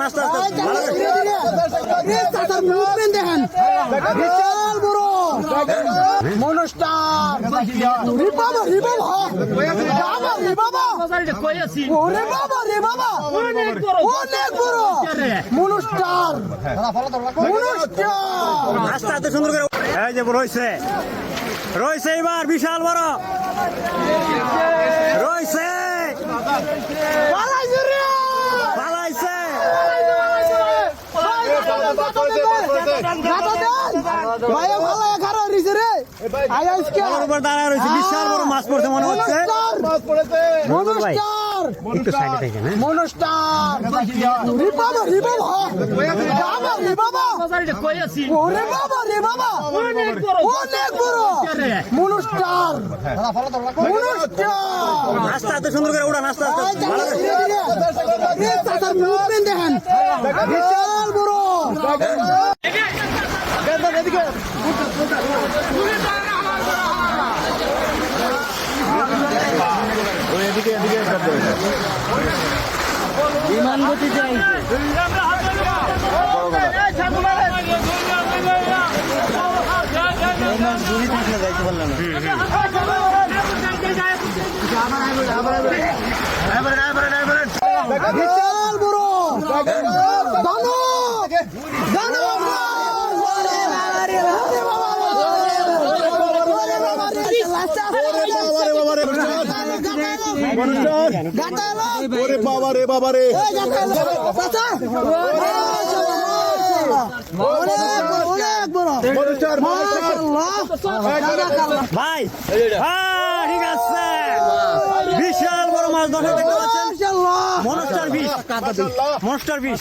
আস্তে আস্তে দেখেন বিশাল বড় মনস্টার রে বাবা রে বাবা রে বাবা ওরে বাবা রে বাবা অনেক বড় মনস্টার আস্তে আস্তে সুন্দর করে এই যে রয়েছে রয়েছে এবার বিশাল বড় রয়েছে পালাইছে ভাইয়া ভালো খারাপ হয়েছে রে ওর উপর দাঁড়ায় রয়েছে বিশাল বড় মাছ পড়ছে মনে হচ্ছে মনস্টার একটু সাইডে থেকে না মনস্টার রে বাবা রে বাবা রে বাবা ওরে বাবা রে বাবা অনেক বড় মনস্টার আস্তে আস্তে সুন্দর করে উড়ান আস্তে আস্তে ভালো করে দেখেন বিশাল বড় বিমান গতি চাই দূরে থাকলে যাইতে পারলাম বিশাল বড় বাবা রে বাবা রে ভাই ঠিক আছে বিশাল বড় মাছ ধরে দেখতে পাচ্ছেন মনস্টার বিশ মনস্টার বিশ